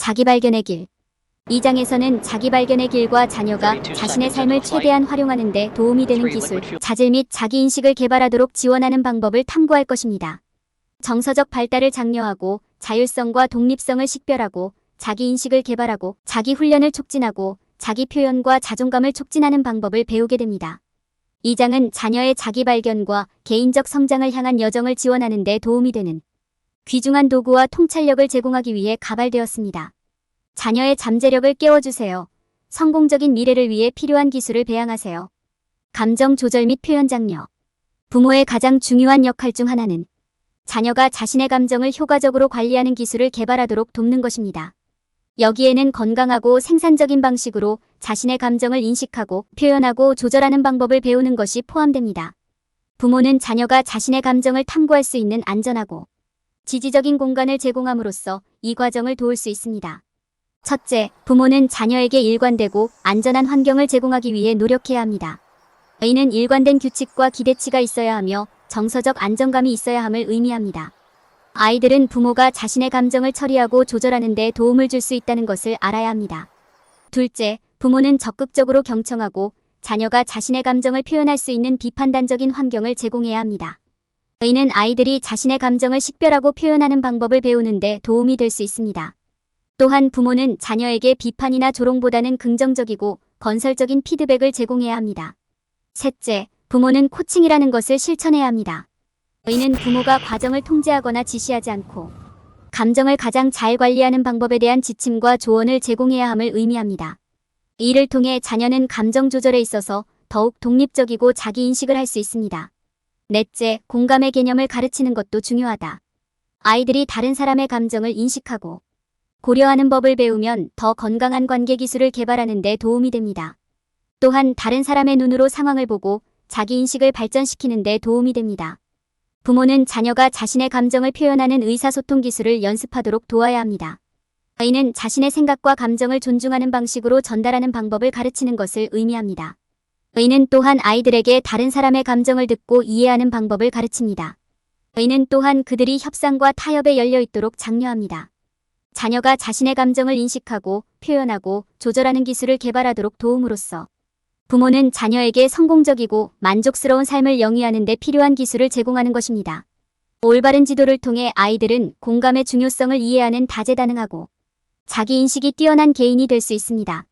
자기 발견의 길. 이 장에서는 자기 발견의 길과 자녀가 자신의 삶을 최대한 활용하는 데 도움이 되는 기술, 자질 및 자기인식을 개발하도록 지원하는 방법을 탐구할 것입니다. 정서적 발달을 장려하고 자율성과 독립성을 식별하고 자기인식을 개발하고 자기 훈련을 촉진하고 자기 표현과 자존감을 촉진하는 방법을 배우게 됩니다. 이 장은 자녀의 자기 발견과 개인적 성장을 향한 여정을 지원하는 데 도움이 되는 귀중한 도구와 통찰력을 제공하기 위해 개발되었습니다. 자녀의 잠재력을 깨워주세요. 성공적인 미래를 위해 필요한 기술을 배양하세요. 감정 조절 및 표현 장려. 부모의 가장 중요한 역할 중 하나는 자녀가 자신의 감정을 효과적으로 관리하는 기술을 개발하도록 돕는 것입니다. 여기에는 건강하고 생산적인 방식으로 자신의 감정을 인식하고 표현하고 조절하는 방법을 배우는 것이 포함됩니다. 부모는 자녀가 자신의 감정을 탐구할 수 있는 안전하고 지지적인 공간을 제공함으로써 이 과정을 도울 수 있습니다. 첫째, 부모는 자녀에게 일관되고 안전한 환경을 제공하기 위해 노력해야 합니다. 이는 일관된 규칙과 기대치가 있어야 하며 정서적 안정감이 있어야 함을 의미합니다. 아이들은 부모가 자신의 감정을 처리하고 조절하는 데 도움을 줄 수 있다는 것을 알아야 합니다. 둘째, 부모는 적극적으로 경청하고 자녀가 자신의 감정을 표현할 수 있는 비판단적인 환경을 제공해야 합니다. 이는 아이들이 자신의 감정을 식별하고 표현하는 방법을 배우는 데 도움이 될 수 있습니다. 또한 부모는 자녀에게 비판이나 조롱보다는 긍정적이고 건설적인 피드백을 제공해야 합니다. 셋째, 부모는 코칭이라는 것을 실천해야 합니다. 이는 부모가 과정을 통제하거나 지시하지 않고 감정을 가장 잘 관리하는 방법에 대한 지침과 조언을 제공해야 함을 의미합니다. 이를 통해 자녀는 감정 조절에 있어서 더욱 독립적이고 자기인식을 할 수 있습니다. 넷째, 공감의 개념을 가르치는 것도 중요하다. 아이들이 다른 사람의 감정을 인식하고 고려하는 법을 배우면 더 건강한 관계 기술을 개발하는 데 도움이 됩니다. 또한 다른 사람의 눈으로 상황을 보고 자기인식을 발전시키는 데 도움이 됩니다. 부모는 자녀가 자신의 감정을 표현하는 의사소통 기술을 연습하도록 도와야 합니다. 이는 자신의 생각과 감정을 존중하는 방식으로 전달하는 방법을 가르치는 것을 의미합니다. 이는 또한 아이들에게 다른 사람의 감정을 듣고 이해하는 방법을 가르칩니다. 이는 또한 그들이 협상과 타협에 열려 있도록 장려합니다. 자녀가 자신의 감정을 인식하고 표현하고 조절하는 기술을 개발하도록 도움으로써 부모는 자녀에게 성공적이고 만족스러운 삶을 영위하는 데 필요한 기술을 제공하는 것입니다. 올바른 지도를 통해 아이들은 공감의 중요성을 이해하는 다재다능하고 자기인식이 뛰어난 개인이 될 수 있습니다.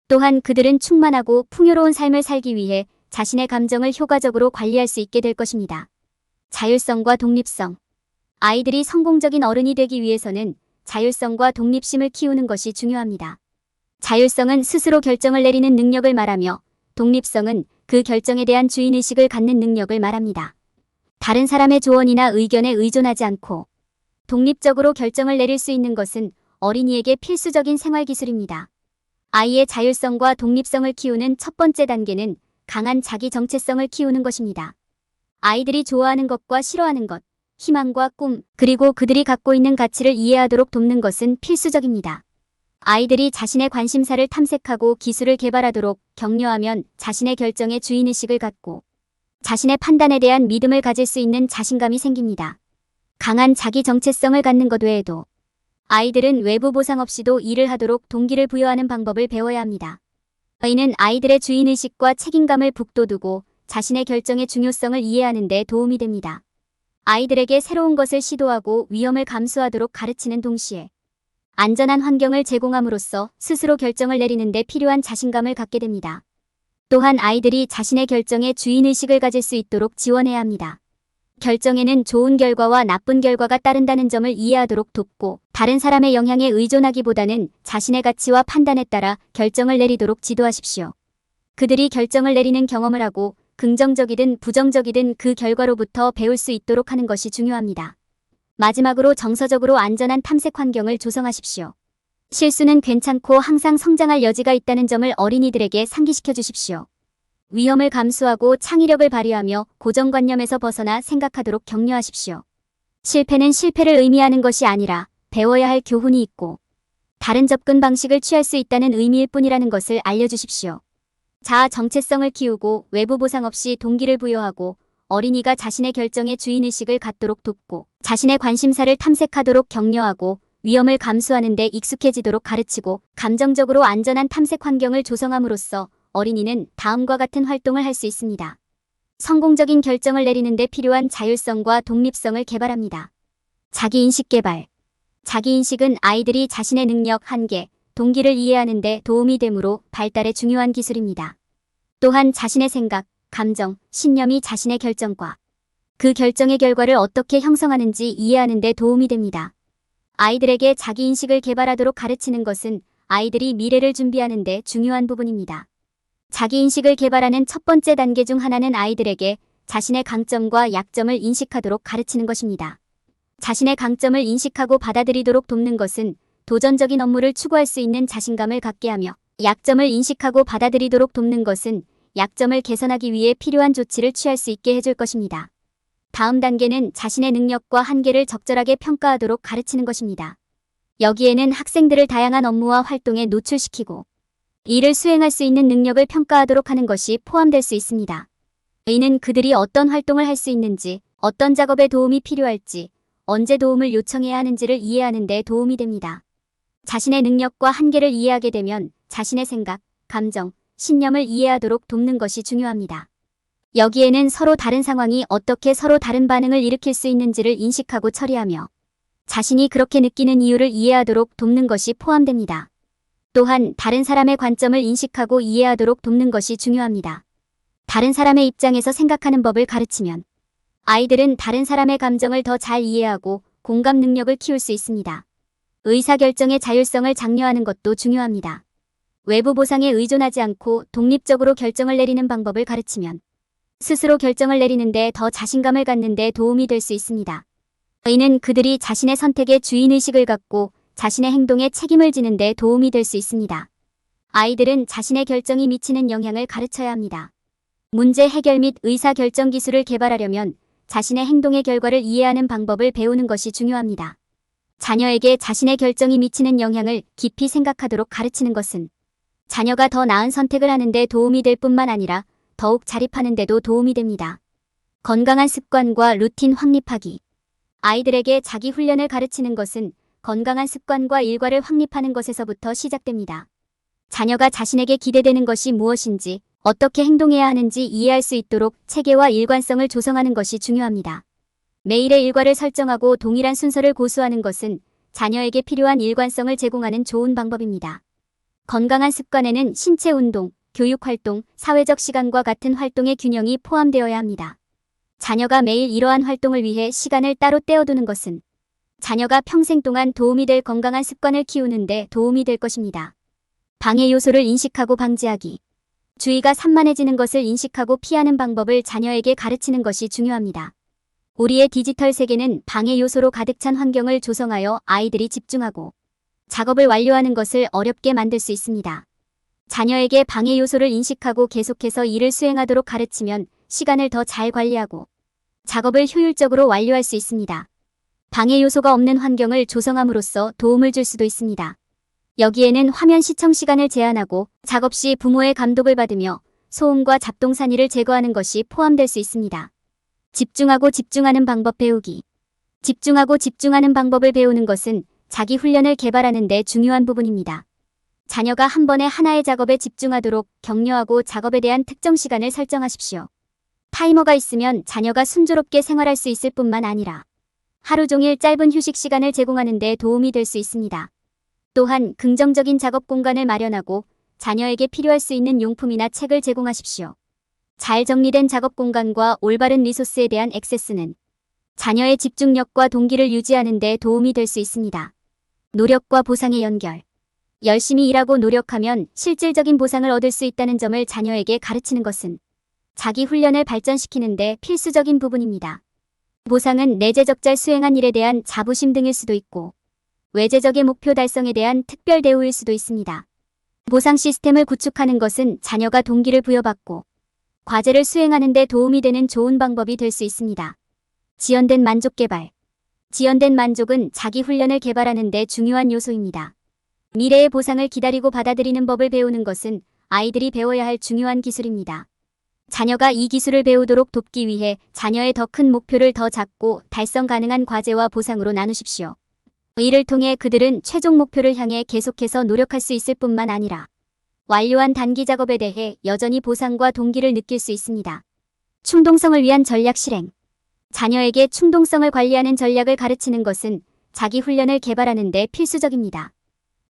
또한 그들은 충만하고 풍요로운 삶을 살기 위해 자신의 감정을 효과적으로 관리할 수 있게 될 것입니다. 자율성과 독립성. 아이들이 성공적인 어른이 되기 위해서는 자율성과 독립심을 키우는 것이 중요합니다. 자율성은 스스로 결정을 내리는 능력을 말하며 독립성은 그 결정에 대한 주인의식을 갖는 능력을 말합니다. 다른 사람의 조언이나 의견에 의존하지 않고 독립적으로 결정을 내릴 수 있는 것은 어린이에게 필수적인 생활기술입니다. 아이의 자율성과 독립성을 키우는 첫 번째 단계는 강한 자기 정체성을 키우는 것입니다. 아이들이 좋아하는 것과 싫어하는 것, 희망과 꿈, 그리고 그들이 갖고 있는 가치를 이해하도록 돕는 것은 필수적입니다. 아이들이 자신의 관심사를 탐색하고 기술을 개발하도록 격려하면 자신의 결정에 주인의식을 갖고 자신의 판단에 대한 믿음을 가질 수 있는 자신감이 생깁니다. 강한 자기 정체성을 갖는 것 외에도 아이들은 외부 보상 없이도 일을 하도록 동기를 부여하는 방법을 배워야 합니다. 이는 아이들의 주인의식과 책임감을 북돋우고 자신의 결정의 중요성을 이해하는 데 도움이 됩니다. 아이들에게 새로운 것을 시도하고 위험을 감수하도록 가르치는 동시에 안전한 환경을 제공함으로써 스스로 결정을 내리는 데 필요한 자신감을 갖게 됩니다. 또한 아이들이 자신의 결정에 주인의식을 가질 수 있도록 지원해야 합니다. 결정에는 좋은 결과와 나쁜 결과가 따른다는 점을 이해하도록 돕고 다른 사람의 영향에 의존하기보다는 자신의 가치와 판단에 따라 결정을 내리도록 지도하십시오. 그들이 결정을 내리는 경험을 하고 긍정적이든 부정적이든 그 결과로부터 배울 수 있도록 하는 것이 중요합니다. 마지막으로 정서적으로 안전한 탐색 환경을 조성하십시오. 실수는 괜찮고 항상 성장할 여지가 있다는 점을 어린이들에게 상기시켜 주십시오. 위험을 감수하고 창의력을 발휘하며 고정관념에서 벗어나 생각하도록 격려하십시오. 실패는 실패를 의미하는 것이 아니라 배워야 할 교훈이 있고 다른 접근 방식을 취할 수 있다는 의미일 뿐이라는 것을 알려주십시오. 자아 정체성을 키우고 외부 보상 없이 동기를 부여하고 어린이가 자신의 결정에 주인의식을 갖도록 돕고 자신의 관심사를 탐색하도록 격려하고 위험을 감수하는 데 익숙해지도록 가르치고 감정적으로 안전한 탐색 환경을 조성함으로써 어린이는 다음과 같은 활동을 할 수 있습니다. 성공적인 결정을 내리는 데 필요한 자율성과 독립성을 개발합니다. 자기인식 개발. 자기인식은 아이들이 자신의 능력, 한계, 동기를 이해하는 데 도움이 되므로 발달에 중요한 기술입니다. 또한 자신의 생각, 감정, 신념이 자신의 결정과 그 결정의 결과를 어떻게 형성하는지 이해하는 데 도움이 됩니다. 아이들에게 자기인식을 개발하도록 가르치는 것은 아이들이 미래를 준비하는 데 중요한 부분입니다. 자기인식을 개발하는 첫 번째 단계 중 하나는 아이들에게 자신의 강점과 약점을 인식하도록 가르치는 것입니다. 자신의 강점을 인식하고 받아들이도록 돕는 것은 도전적인 업무를 추구할 수 있는 자신감을 갖게 하며, 약점을 인식하고 받아들이도록 돕는 것은 약점을 개선하기 위해 필요한 조치를 취할 수 있게 해줄 것입니다. 다음 단계는 자신의 능력과 한계를 적절하게 평가하도록 가르치는 것입니다. 여기에는 학생들을 다양한 업무와 활동에 노출시키고 이를 수행할 수 있는 능력을 평가하도록 하는 것이 포함될 수 있습니다. 이는 그들이 어떤 활동을 할 수 있는지, 어떤 작업에 도움이 필요할지, 언제 도움을 요청해야 하는지를 이해하는 데 도움이 됩니다. 자신의 능력과 한계를 이해하게 되면 자신의 생각, 감정, 신념을 이해하도록 돕는 것이 중요합니다. 여기에는 서로 다른 상황이 어떻게 서로 다른 반응을 일으킬 수 있는지를 인식하고 처리하며 자신이 그렇게 느끼는 이유를 이해하도록 돕는 것이 포함됩니다. 또한 다른 사람의 관점을 인식하고 이해하도록 돕는 것이 중요합니다. 다른 사람의 입장에서 생각하는 법을 가르치면 아이들은 다른 사람의 감정을 더 잘 이해하고 공감 능력을 키울 수 있습니다. 의사결정의 자율성을 장려하는 것도 중요합니다. 외부 보상에 의존하지 않고 독립적으로 결정을 내리는 방법을 가르치면 스스로 결정을 내리는데 더 자신감을 갖는 데 도움이 될 수 있습니다. 이는 그들이 자신의 선택에 주인의식을 갖고 자신의 행동에 책임을 지는 데 도움이 될 수 있습니다. 아이들은 자신의 결정이 미치는 영향을 가르쳐야 합니다. 문제 해결 및 의사결정 기술을 개발하려면 자신의 행동의 결과를 이해하는 방법을 배우는 것이 중요합니다. 자녀에게 자신의 결정이 미치는 영향을 깊이 생각하도록 가르치는 것은 자녀가 더 나은 선택을 하는 데 도움이 될 뿐만 아니라 더욱 자립하는 데도 도움이 됩니다. 건강한 습관과 루틴 확립하기. 아이들에게 자기 훈련을 가르치는 것은 건강한 습관과 일과를 확립하는 것에서부터 시작됩니다. 자녀가 자신에게 기대되는 것이 무엇인지, 어떻게 행동해야 하는지 이해할 수 있도록 체계와 일관성을 조성하는 것이 중요합니다. 매일의 일과를 설정하고 동일한 순서를 고수하는 것은 자녀에게 필요한 일관성을 제공하는 좋은 방법입니다. 건강한 습관에는 신체 운동, 교육활동, 사회적 시간과 같은 활동의 균형이 포함되어야 합니다. 자녀가 매일 이러한 활동을 위해 시간을 따로 떼어두는 것은 자녀가 평생 동안 도움이 될 건강한 습관을 키우는 데 도움이 될 것입니다. 방해 요소를 인식하고 방지하기. 주의가 산만해지는 것을 인식하고 피하는 방법을 자녀에게 가르치는 것이 중요합니다. 우리의 디지털 세계는 방해 요소로 가득 찬 환경을 조성하여 아이들이 집중하고 작업을 완료하는 것을 어렵게 만들 수 있습니다. 자녀에게 방해 요소를 인식하고 계속해서 일을 수행하도록 가르치면 시간을 더 잘 관리하고 작업을 효율적으로 완료할 수 있습니다. 방해 요소가 없는 환경을 조성함으로써 도움을 줄 수도 있습니다. 여기에는 화면 시청 시간을 제한하고 작업 시 부모의 감독을 받으며 소음과 잡동사니를 제거하는 것이 포함될 수 있습니다. 집중하고 집중하는 방법 배우기. 집중하고 집중하는 방법을 배우는 것은 자기 훈련을 개발하는 데 중요한 부분입니다. 자녀가 한 번에 하나의 작업에 집중하도록 격려하고 작업에 대한 특정 시간을 설정하십시오. 타이머가 있으면 자녀가 순조롭게 생활할 수 있을 뿐만 아니라 하루 종일 짧은 휴식 시간을 제공하는 데 도움이 될 수 있습니다. 또한 긍정적인 작업 공간을 마련하고 자녀에게 필요할 수 있는 용품이나 책을 제공하십시오. 잘 정리된 작업 공간과 올바른 리소스에 대한 액세스는 자녀의 집중력과 동기를 유지하는 데 도움이 될 수 있습니다. 노력과 보상의 연결. 열심히 일하고 노력하면 실질적인 보상을 얻을 수 있다는 점을 자녀에게 가르치는 것은 자기 훈련을 발전시키는 데 필수적인 부분입니다. 보상은 내재적잘 수행한 일에 대한 자부심 등일 수도 있고 외재적의 목표 달성에 대한 특별 대우일 수도 있습니다. 보상 시스템을 구축하는 것은 자녀가 동기를 부여받고 과제를 수행하는 데 도움이 되는 좋은 방법이 될 수 있습니다. 지연된 만족 개발. 지연된 만족은 자기 훈련을 개발하는 데 중요한 요소입니다. 미래의 보상을 기다리고 받아들이는 법을 배우는 것은 아이들이 배워야 할 중요한 기술입니다. 자녀가 이 기술을 배우도록 돕기 위해 자녀의 더 큰 목표를 더 작고 달성 가능한 과제와 보상으로 나누십시오. 이를 통해 그들은 최종 목표를 향해 계속해서 노력할 수 있을 뿐만 아니라 완료한 단기 작업에 대해 여전히 보상과 동기를 느낄 수 있습니다. 충동성을 위한 전략 실행. 자녀에게 충동성을 관리하는 전략을 가르치는 것은 자기 훈련을 개발하는 데 필수적입니다.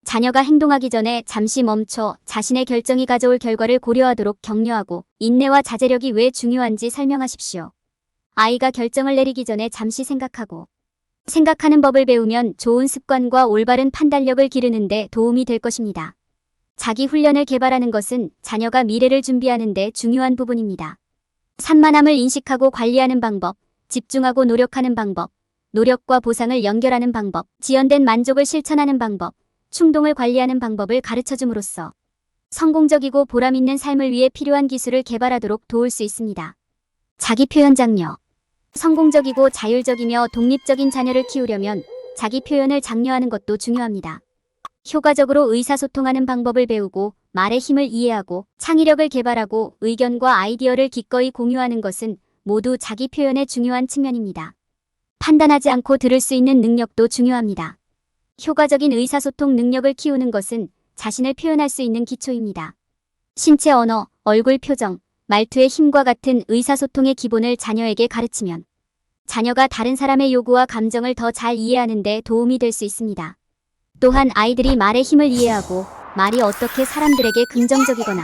자녀가 행동하기 전에 잠시 멈춰 자신의 결정이 가져올 결과를 고려하도록 격려하고 인내와 자제력이 왜 중요한지 설명하십시오. 아이가 결정을 내리기 전에 잠시 생각하는 법을 배우면 좋은 습관과 올바른 판단력을 기르는 데 도움이 될 것입니다. 자기 훈련을 개발하는 것은 자녀가 미래를 준비하는 데 중요한 부분입니다. 산만함을 인식하고 관리하는 방법, 집중하고 노력하는 방법, 노력과 보상을 연결하는 방법, 지연된 만족을 실천하는 방법, 충동을 관리하는 방법을 가르쳐줌으로써 성공적이고 보람있는 삶을 위해 필요한 기술을 개발하도록 도울 수 있습니다. 자기 표현 장려. 성공적이고 자율적이며 독립적인 자녀를 키우려면 자기 표현을 장려하는 것도 중요합니다. 효과적으로 의사소통하는 방법을 배우고 말의 힘을 이해하고 창의력을 개발하고 의견과 아이디어를 기꺼이 공유하는 것은 모두 자기 표현의 중요한 측면입니다. 판단하지 않고 들을 수 있는 능력도 중요합니다. 효과적인 의사소통 능력을 키우는 것은 자신을 표현할 수 있는 기초입니다. 신체 언어, 얼굴 표정, 말투의 힘과 같은 의사소통의 기본을 자녀에게 가르치면 자녀가 다른 사람의 요구와 감정을 더 잘 이해하는 데 도움이 될 수 있습니다. 또한 아이들이 말의 힘을 이해하고 말이 어떻게 사람들에게 긍정적이거나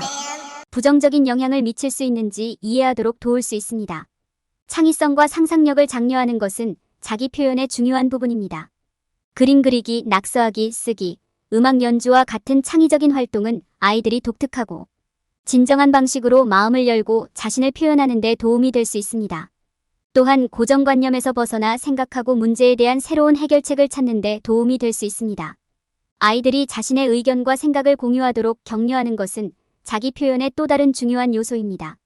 부정적인 영향을 미칠 수 있는지 이해하도록 도울 수 있습니다. 창의성과 상상력을 장려하는 것은 자기 표현의 중요한 부분입니다. 그림 그리기, 낙서하기, 쓰기, 음악 연주와 같은 창의적인 활동은 아이들이 독특하고 진정한 방식으로 마음을 열고 자신을 표현하는 데 도움이 될 수 있습니다. 또한 고정관념에서 벗어나 생각하고 문제에 대한 새로운 해결책을 찾는 데 도움이 될 수 있습니다. 아이들이 자신의 의견과 생각을 공유하도록 격려하는 것은 자기 표현의 또 다른 중요한 요소입니다.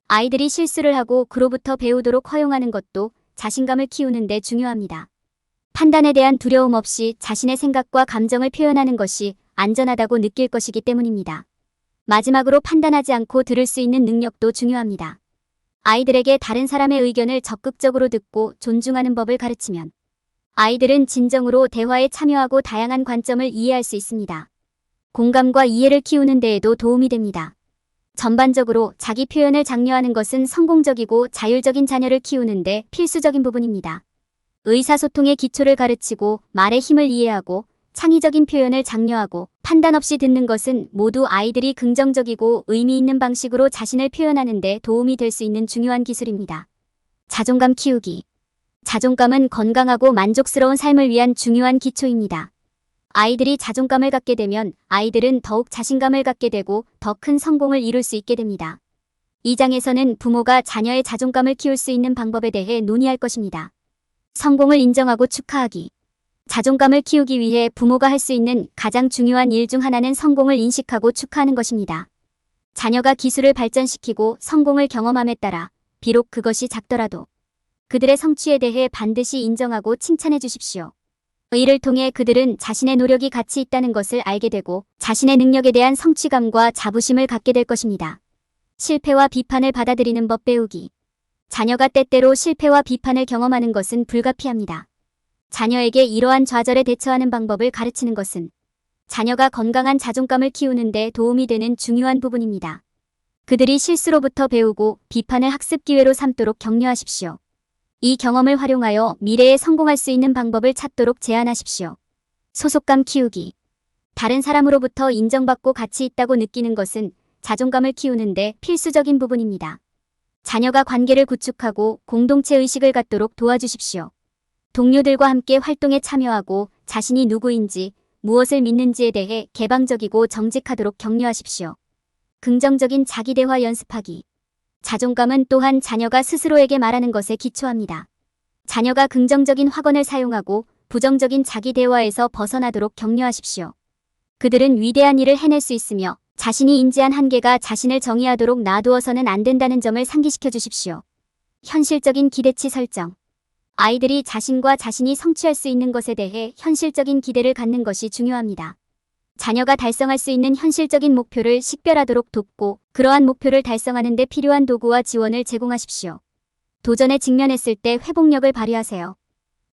아이들이 실수를 하고 그로부터 배우도록 허용하는 것도 자신감을 키우는 데 중요합니다. 판단에 대한 두려움 없이 자신의 생각과 감정을 표현하는 것이 안전하다고 느낄 것이기 때문입니다. 마지막으로 판단하지 않고 들을 수 있는 능력도 중요합니다. 아이들에게 다른 사람의 의견을 적극적으로 듣고 존중하는 법을 가르치면 아이들은 진정으로 대화에 참여하고 다양한 관점을 이해할 수 있습니다. 공감과 이해를 키우는 데에도 도움이 됩니다. 전반적으로 자기 표현을 장려하는 것은 성공적이고 자율적인 자녀를 키우는 데 필수적인 부분입니다. 의사소통의 기초를 가르치고 말의 힘을 이해하고 창의적인 표현을 장려하고 판단 없이 듣는 것은 모두 아이들이 긍정적이고 의미 있는 방식으로 자신을 표현하는 데 도움이 될 수 있는 중요한 기술입니다. 자존감 키우기. 자존감은 건강하고 만족스러운 삶을 위한 중요한 기초입니다. 아이들이 자존감을 갖게 되면 아이들은 더욱 자신감을 갖게 되고 더 큰 성공을 이룰 수 있게 됩니다. 이 장에서는 부모가 자녀의 자존감을 키울 수 있는 방법에 대해 논의할 것입니다. 성공을 인정하고 축하하기. 자존감을 키우기 위해 부모가 할 수 있는 가장 중요한 일 중 하나는 성공을 인식하고 축하하는 것입니다. 자녀가 기술을 발전시키고 성공을 경험함에 따라 비록 그것이 작더라도 그들의 성취에 대해 반드시 인정하고 칭찬해 주십시오. 이를 통해 그들은 자신의 노력이 가치 있다는 것을 알게 되고 자신의 능력에 대한 성취감과 자부심을 갖게 될 것입니다. 실패와 비판을 받아들이는 법 배우기. 자녀가 때때로 실패와 비판을 경험하는 것은 불가피합니다. 자녀에게 이러한 좌절에 대처하는 방법을 가르치는 것은 자녀가 건강한 자존감을 키우는 데 도움이 되는 중요한 부분입니다. 그들이 실수로부터 배우고 비판을 학습 기회로 삼도록 격려하십시오. 이 경험을 활용하여 미래에 성공할 수 있는 방법을 찾도록 제안하십시오. 소속감 키우기. 다른 사람으로부터 인정받고 가치 있다고 느끼는 것은 자존감을 키우는데 필수적인 부분입니다. 자녀가 관계를 구축하고 공동체 의식을 갖도록 도와주십시오. 동료들과 함께 활동에 참여하고 자신이 누구인지 무엇을 믿는지에 대해 개방적이고 정직하도록 격려하십시오. 긍정적인 자기대화 연습하기. 자존감은 또한 자녀가 스스로에게 말하는 것에 기초합니다. 자녀가 긍정적인 확언을 사용하고 부정적인 자기대화에서 벗어나도록 격려하십시오. 그들은 위대한 일을 해낼 수 있으며 자신이 인지한 한계가 자신을 정의하도록 놔두어서는 안 된다는 점을 상기시켜 주십시오. 현실적인 기대치 설정. 아이들이 자신과 자신이 성취할 수 있는 것에 대해 현실적인 기대를 갖는 것이 중요합니다. 자녀가 달성할 수 있는 현실적인 목표를 식별하도록 돕고 그러한 목표를 달성하는 데 필요한 도구와 지원을 제공하십시오. 도전에 직면했을 때 회복력을 발휘하세요.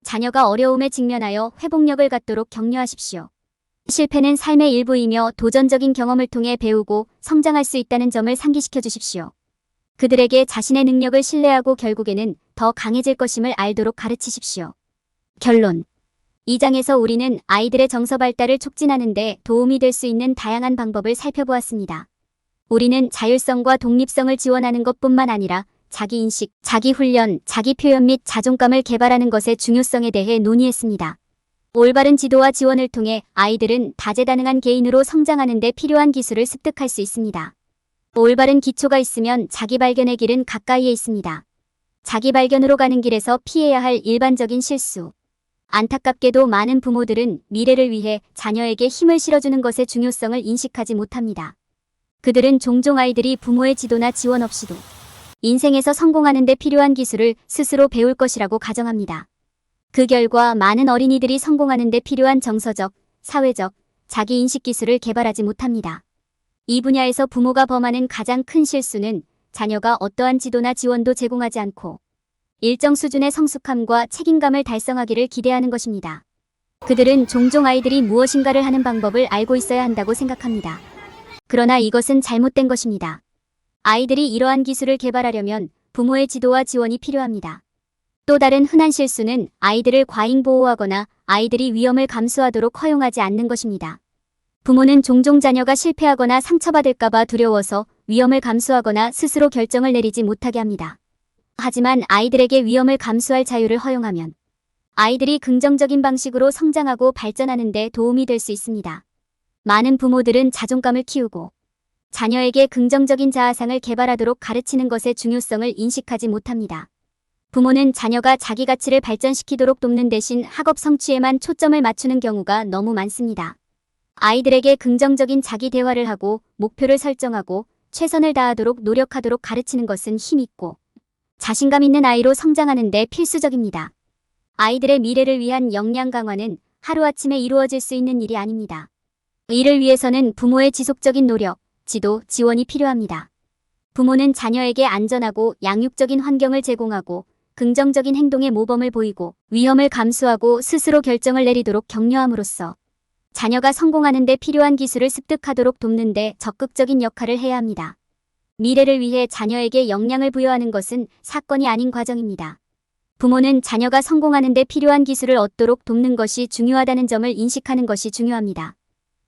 자녀가 어려움에 직면하여 회복력을 갖도록 격려하십시오. 실패는 삶의 일부이며 도전적인 경험을 통해 배우고 성장할 수 있다는 점을 상기시켜 주십시오. 그들에게 자신의 능력을 신뢰하고 결국에는 더 강해질 것임을 알도록 가르치십시오. 결론. 이 장에서 우리는 아이들의 정서 발달을 촉진하는 데 도움이 될 수 있는 다양한 방법을 살펴보았습니다. 우리는 자율성과 독립성을 지원하는 것뿐만 아니라 자기인식, 자기훈련, 자기표현 및 자존감을 개발하는 것의 중요성에 대해 논의했습니다. 올바른 지도와 지원을 통해 아이들은 다재다능한 개인으로 성장하는 데 필요한 기술을 습득할 수 있습니다. 올바른 기초가 있으면 자기 발견의 길은 가까이에 있습니다. 자기 발견으로 가는 길에서 피해야 할 일반적인 실수. 안타깝게도 많은 부모들은 미래를 위해 자녀에게 힘을 실어주는 것의 중요성을 인식하지 못합니다. 그들은 종종 아이들이 부모의 지도나 지원 없이도 인생에서 성공하는 데 필요한 기술을 스스로 배울 것이라고 가정합니다. 그 결과 많은 어린이들이 성공하는 데 필요한 정서적, 사회적, 자기인식 기술을 개발하지 못합니다. 이 분야에서 부모가 범하는 가장 큰 실수는 자녀가 어떠한 지도나 지원도 제공하지 않고 일정 수준의 성숙함과 책임감을 달성하기를 기대하는 것입니다. 그들은 종종 아이들이 무엇인가를 하는 방법을 알고 있어야 한다고 생각합니다. 그러나 이것은 잘못된 것입니다. 아이들이 이러한 기술을 개발하려면 부모의 지도와 지원이 필요합니다. 또 다른 흔한 실수는 아이들을 과잉 보호하거나 아이들이 위험을 감수하도록 허용하지 않는 것입니다. 부모는 종종 자녀가 실패하거나 상처받을까봐 두려워서 위험을 감수하거나 스스로 결정을 내리지 못하게 합니다. 하지만 아이들에게 위험을 감수할 자유를 허용하면 아이들이 긍정적인 방식으로 성장하고 발전하는 데 도움이 될 수 있습니다. 많은 부모들은 자존감을 키우고 자녀에게 긍정적인 자아상을 개발하도록 가르치는 것의 중요성을 인식하지 못합니다. 부모는 자녀가 자기 가치를 발전시키도록 돕는 대신 학업 성취에만 초점을 맞추는 경우가 너무 많습니다. 아이들에게 긍정적인 자기 대화를 하고 목표를 설정하고 최선을 다하도록 노력하도록 가르치는 것은 힘있고 자신감 있는 아이로 성장하는 데 필수적입니다. 아이들의 미래를 위한 역량 강화는 하루아침에 이루어질 수 있는 일이 아닙니다. 이를 위해서는 부모의 지속적인 노력, 지도, 지원이 필요합니다. 부모는 자녀에게 안전하고 양육적인 환경을 제공하고 긍정적인 행동의 모범을 보이고 위험을 감수하고 스스로 결정을 내리도록 격려함으로써 자녀가 성공하는 데 필요한 기술을 습득하도록 돕는 데 적극적인 역할을 해야 합니다. 미래를 위해 자녀에게 역량을 부여하는 것은 사건이 아닌 과정입니다. 부모는 자녀가 성공하는 데 필요한 기술을 얻도록 돕는 것이 중요하다는 점을 인식하는 것이 중요합니다.